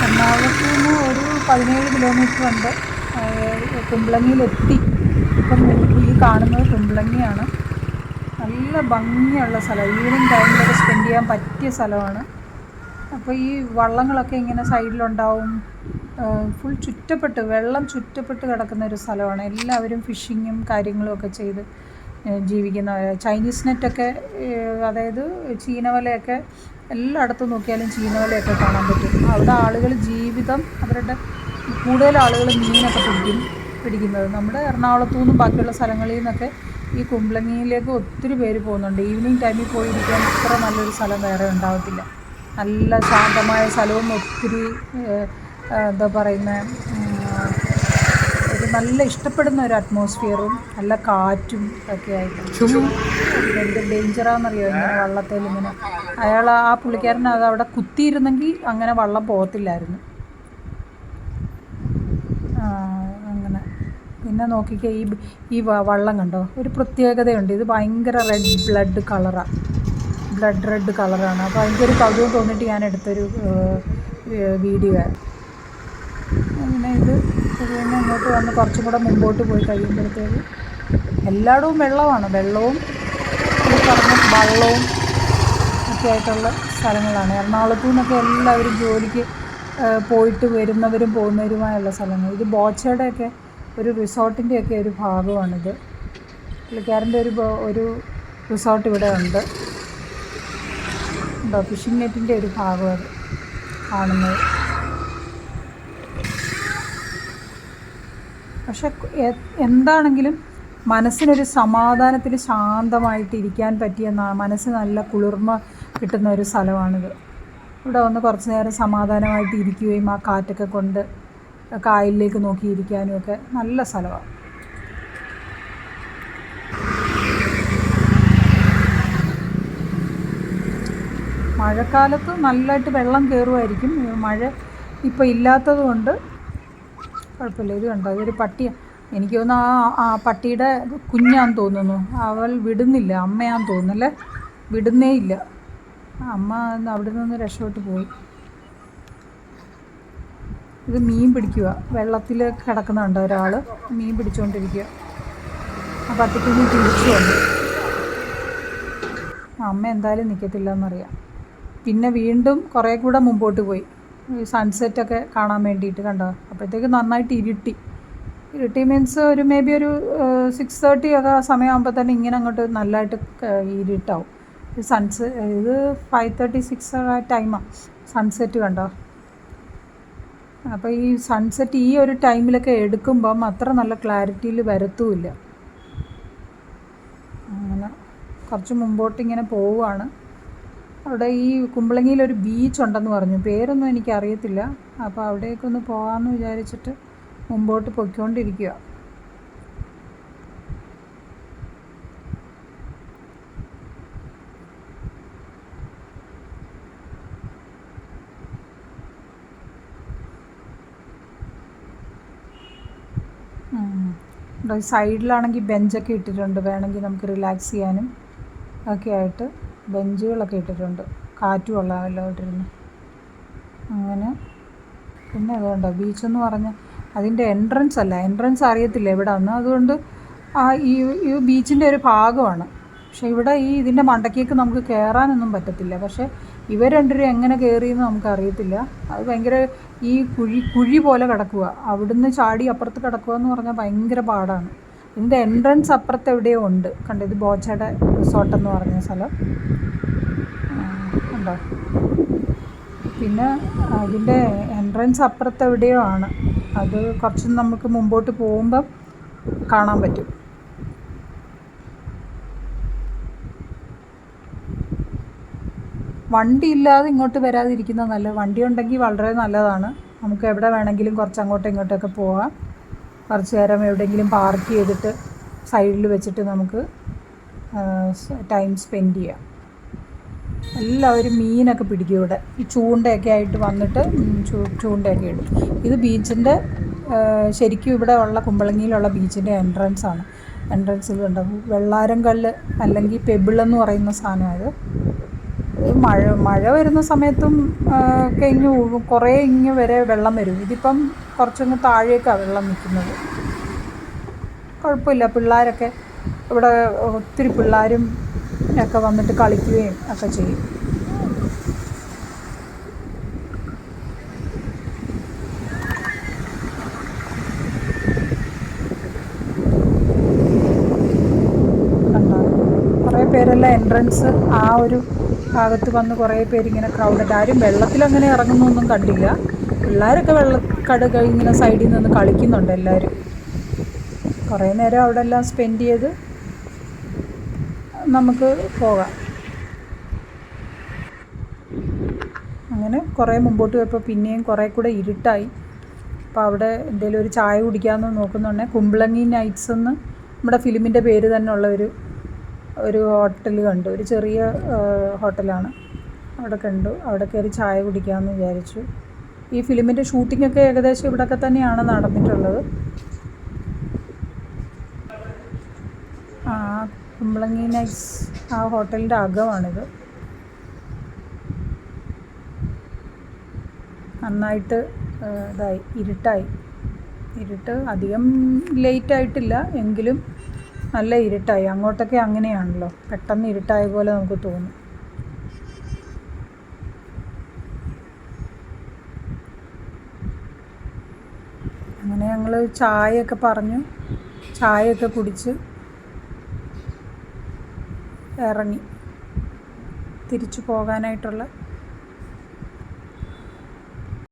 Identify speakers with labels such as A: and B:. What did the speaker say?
A: എറണാകുളത്ത് നിന്ന് ഒരു 17 കിലോമീറ്റർ ഉണ്ട്. കുമ്പളങ്ങിയിലെത്തി. ഇപ്പം ഈ കാണുന്നത് കുമ്പളങ്ങിയാണ്. നല്ല ഭംഗിയുള്ള സ്ഥലം, ഈവനിങ് ടൈമിലൊക്കെ സ്പെൻഡ് ചെയ്യാൻ പറ്റിയ സ്ഥലമാണ്. അപ്പോൾ ഈ വള്ളങ്ങളൊക്കെ ഇങ്ങനെ സൈഡിലുണ്ടാവും. ഫുൾ ചുറ്റപ്പെട്ട്, വെള്ളം ചുറ്റപ്പെട്ട് കിടക്കുന്ന ഒരു സ്ഥലമാണ്. എല്ലാവരും ഫിഷിങ്ങും കാര്യങ്ങളും ഒക്കെ ചെയ്ത് ജീവിക്കുന്നവർ. ചൈനീസ് നെറ്റൊക്കെ, അതായത് ചീനവലയൊക്കെ എല്ലായിടത്തും നോക്കിയാലും ചീനവലയൊക്കെ കാണാൻ പറ്റും. അവിടെ ആളുകൾ ജീവിതം, അവരുടെ കൂടുതൽ ആളുകൾ മീനൊക്കെ പിടിക്കുന്നത്. നമ്മുടെ എറണാകുളത്തു നിന്നും ബാക്കിയുള്ള സ്ഥലങ്ങളിൽ നിന്നൊക്കെ ഈ കുമ്പളങ്ങിയിലേക്ക് ഒത്തിരി പേര് പോകുന്നുണ്ട്. ഈവനിങ് ടൈമിൽ പോയിരിക്കാൻ ഇത്ര നല്ലൊരു സ്ഥലം വേറെ ഉണ്ടാകത്തില്ല. നല്ല ശാന്തമായ സ്ഥലവും ഒത്തിരി എന്താ പറയുന്നത്, ഒരു നല്ല ഇഷ്ടപ്പെടുന്ന ഒരു അറ്റ്മോസ്ഫിയറും നല്ല കാറ്റും ഒക്കെ ആയിട്ട്. എന്ത് ഡേഞ്ചറാണെന്നറിയോ ഇങ്ങനെ വള്ളത്തിൽ ഇങ്ങനെ. ആ പുള്ളിക്കാരൻ അത് അവിടെ കുത്തിയിരുന്നെങ്കിൽ അങ്ങനെ വള്ളം പോകത്തില്ലായിരുന്നു. അങ്ങനെ. പിന്നെ നോക്കിക്കേ, ഈ വള്ളം കണ്ടോ, ഒരു പ്രത്യേകതയുണ്ട്. ഇത് ഭയങ്കര ബ്ലഡ് റെഡ് കളറാണ്. അപ്പോൾ അതിൻ്റെ ഒരു കൗതുകം തോന്നിയിട്ട് ഞാൻ എടുത്തൊരു വീഡിയോ ആണ്. അങ്ങനെ ഇത് പിന്നെ ഇങ്ങോട്ട് വന്ന് കുറച്ചും കൂടെ മുമ്പോട്ട് പോയി കഴിയുമ്പോഴത്തേക്ക് എല്ലായിടവും വെള്ളവും ഈ പറഞ്ഞ വള്ളവും ഒക്കെ ആയിട്ടുള്ള സ്ഥലങ്ങളാണ്. എറണാകുളത്തു നിന്നൊക്കെ എല്ലാവരും ജോലിക്ക് പോയിട്ട് വരുന്നവരും പോകുന്നവരുമായുള്ള സ്ഥലങ്ങൾ. ഇത് ബോച്ചയുടെയൊക്കെ ഒരു റിസോർട്ടിൻ്റെയൊക്കെ ഒരു ഭാഗമാണിത്. പുള്ളിക്കാരൻ്റെ ഒരു റിസോർട്ട് ഇവിടെ ഉണ്ട്. ഉണ്ടോ, ഫിഷിംഗ് നെറ്റിൻ്റെ ഒരു ഭാഗം അത് കാണുന്നത്. പക്ഷെ എന്താണെങ്കിലും മനസ്സിനൊരു സമാധാനത്തിൽ ശാന്തമായിട്ട് ഇരിക്കാൻ പറ്റിയ, മനസ്സിന് നല്ല കുളിർമ കിട്ടുന്ന ഒരു സ്ഥലമാണിത്. ഇവിടെ വന്ന് കുറച്ച് നേരം സമാധാനമായിട്ട് ഇരിക്കുകയും ആ കാറ്റൊക്കെ കൊണ്ട് കായലിലേക്ക് നോക്കിയിരിക്കാനും ഒക്കെ നല്ല സ്ഥലമാണ്. മഴക്കാലത്ത് നല്ലതായിട്ട് വെള്ളം കയറുമായിരിക്കും. മഴ ഇപ്പോൾ ഇല്ലാത്തത് കൊണ്ട് കുഴപ്പമില്ല. ഇത് കണ്ടോ, ഇതൊരു പട്ടിയാണ്. എനിക്ക് തോന്നുന്നു ആ പട്ടിയുടെ കുഞ്ഞാന്ന് തോന്നുന്നു. അവൾ വിടുന്നില്ല, അമ്മയാന്ന് തോന്നുന്നല്ലേ, വിടുന്നേ ഇല്ല. അമ്മ അവിടെ നിന്ന് രക്ഷപ്പെട്ട് പോയി. ഇത് മീൻ പിടിക്കുക, വെള്ളത്തിൽ കിടക്കുന്നുണ്ട് ഒരാൾ, മീൻ പിടിച്ചുകൊണ്ടിരിക്കുക. ആ പട്ടിക്കുഞ്ഞ് തിരിച്ചു വന്നു. അമ്മ എന്തായാലും നിൽക്കത്തില്ല എന്നറിയാം. പിന്നെ വീണ്ടും കുറേ കൂടെ മുമ്പോട്ട് പോയി സൺസെറ്റൊക്കെ കാണാൻ വേണ്ടിയിട്ട്. കണ്ടോ, അപ്പോഴത്തേക്ക് നന്നായിട്ട് ഇരുട്ടി മീൻസ് ഒരു മേ ബി ഒരു 6:30 ഒക്കെ സമയമാകുമ്പോൾ തന്നെ ഇങ്ങനെ അങ്ങോട്ട് നല്ലതായിട്ട് ഇരുട്ടാവും. ഇത് 5:30, 6 ആ ടൈമാണ് സൺസെറ്റ്. കണ്ടോ, അപ്പോൾ ഈ സൺസെറ്റ് ഈ ഒരു ടൈമിലൊക്കെ എടുക്കുമ്പം അത്ര നല്ല ക്ലാരിറ്റിയിൽ വരത്തുമില്ല. അങ്ങനെ കുറച്ച് മുമ്പോട്ട് ഇങ്ങനെ പോവുകയാണ്. അവിടെ ഈ കുമ്പളങ്ങിയിലൊരു ബീച്ചുണ്ടെന്ന് പറഞ്ഞു, പേരൊന്നും എനിക്കറിയത്തില്ല. അപ്പോൾ അവിടേക്കൊന്ന് പോകാമെന്ന് വിചാരിച്ചിട്ട് മുമ്പോട്ട് പൊയ്ക്കൊണ്ടിരിക്കുക. സൈഡിലാണെങ്കിൽ ബെഞ്ചൊക്കെ ഇട്ടിട്ടുണ്ട്, വേണമെങ്കിൽ നമുക്ക് റിലാക്സ് ചെയ്യാനും ഒക്കെ ആയിട്ട് ബെഞ്ചുകളൊക്കെ ഇട്ടിട്ടുണ്ട്, കാറ്റ് കൊള്ളാമല്ലോ ഇട്ടിരുന്ന്. അങ്ങനെ പിന്നെ അതുകൊണ്ടോ ബീച്ചെന്ന് പറഞ്ഞാൽ അതിൻ്റെ എൻട്രൻസ് അറിയത്തില്ല എവിടെ നിന്ന്. അതുകൊണ്ട് ഈ ബീച്ചിൻ്റെ ഒരു ഭാഗമാണ്. പക്ഷേ ഇവിടെ ഇതിൻ്റെ മണ്ടക്കേക്ക് നമുക്ക് കയറാനൊന്നും പറ്റത്തില്ല. പക്ഷേ ഇവർ രണ്ടുപേരും എങ്ങനെ കയറിയെന്ന് നമുക്കറിയത്തില്ല. അത് ഭയങ്കര ഈ കുഴി പോലെ കിടക്കുക, അവിടുന്ന് ചാടി അപ്പുറത്ത് കിടക്കുക എന്ന് പറഞ്ഞാൽ ഭയങ്കര പാടാണ്. ഇതിൻ്റെ എൻട്രൻസ് അപ്പുറത്ത് എവിടെയോ ഉണ്ട്. കണ്ടോ, ഇത് ബോച്ചയുടെ റിസോർട്ടെന്ന് പറഞ്ഞ സ്ഥലം ഉണ്ടോ. പിന്നെ അതിൻ്റെ എൻട്രൻസ് അപ്പുറത്ത് എവിടെയോ ആണ്. അത് കുറച്ച് നമുക്ക് മുമ്പോട്ട് പോകുമ്പം കാണാൻ പറ്റും. വണ്ടി ഇല്ലാതെ ഇങ്ങോട്ട് വരാതിരിക്കുന്നത് നല്ലത്. വണ്ടി ഉണ്ടെങ്കിൽ വളരെ നല്ലതാണ്. നമുക്ക് എവിടെ വേണമെങ്കിലും കുറച്ച് അങ്ങോട്ടും ഇങ്ങോട്ടൊക്കെ പോകാം. കുറച്ച് നേരം എവിടെയെങ്കിലും പാർക്ക് ചെയ്തിട്ട് സൈഡിൽ വെച്ചിട്ട് നമുക്ക് ടൈം സ്പെൻഡ് ചെയ്യാം. എല്ലാവരും മീനൊക്കെ പിടിക്കും ഇവിടെ. ഈ ചൂണ്ടയൊക്കെ ആയിട്ട് വന്നിട്ട് ചൂണ്ടയൊക്കെ ഇടും. ഇത് ബീച്ചിൻ്റെ ശരിക്കും ഇവിടെ ഉള്ള കുമ്പളങ്ങിയിലുള്ള ബീച്ചിൻ്റെ എൻട്രൻസാണ്. എൻട്രൻസിൽ ഉണ്ടാവും വെള്ളാരം കല്ല് അല്ലെങ്കിൽ പെബിളെന്ന് പറയുന്ന സാധനം. അത് മഴ വരുന്ന സമയത്തും ഒക്കെ കുറേ വരെ വെള്ളം വരും. ഇതിപ്പം കുറച്ചൊന്ന് താഴേക്കാണ് വെള്ളം നിൽക്കുന്നത്. കുഴപ്പമില്ല. പിള്ളേരൊക്കെ ഇവിടെ ഒത്തിരി പിള്ളേരും ഒക്കെ വന്നിട്ട് കളിക്കുകയും ഒക്കെ ചെയ്യും. കുറേ പേരെല്ലാം എൻട്രൻസ് ആ ഒരു ഭാഗത്ത് വന്ന് കുറേ പേരിങ്ങനെ ക്രൗഡഡ്. ആരും വെള്ളത്തിലങ്ങനെ ഇറങ്ങുന്നൊന്നും കണ്ടില്ല. പിള്ളേരൊക്കെ ഇങ്ങനെ സൈഡിൽ നിന്ന് കളിക്കുന്നുണ്ട് എല്ലാവരും. കുറേ നേരം അവിടെ എല്ലാം സ്പെൻഡ് ചെയ്ത് നമുക്ക് പോകാം. അങ്ങനെ കുറേ മുമ്പോട്ട് പോയപ്പോൾ പിന്നെയും കുറേ കൂടെ ഇരുട്ടായി. അപ്പോൾ അവിടെ എന്തെങ്കിലും ഒരു ചായ കുടിക്കാമെന്ന് നോക്കുന്നുണ്ടെങ്കിൽ കുമ്പളങ്ങി നൈറ്റ്സ് എന്ന് നമ്മുടെ ഫിലിമിൻ്റെ പേര് തന്നെ ഉള്ള ഒരു ഹോട്ടൽ കണ്ടു. ഒരു ചെറിയ ഹോട്ടലാണ്. അവിടെ കണ്ടു. അവിടെ കയറി ചായ കുടിക്കാമെന്ന് വിചാരിച്ചു. ഈ ഫിലിമിൻ്റെ ഷൂട്ടിങ്ങൊക്കെ ഏകദേശം ഇവിടെയൊക്കെ തന്നെയാണ് നടന്നിട്ടുള്ളത്. കുമ്പളങ്ങി നൈറ്റ്സ് ആ ഹോട്ടലിൻ്റെ അകമാണിത്. നന്നായിട്ട് ഇരുട്ട് അധികം ലേറ്റായിട്ടില്ല, എങ്കിലും നല്ല ഇരുട്ടായി. അങ്ങോട്ടൊക്കെ അങ്ങനെയാണല്ലോ, പെട്ടെന്ന് ഇരുട്ടായ പോലെ നമുക്ക് തോന്നും. അങ്ങനെ ഞങ്ങൾ ചായയൊക്കെ പറഞ്ഞു, ചായയൊക്കെ കുടിച്ച് ഇറങ്ങി തിരിച്ചു പോകാനായിട്ടുള്ള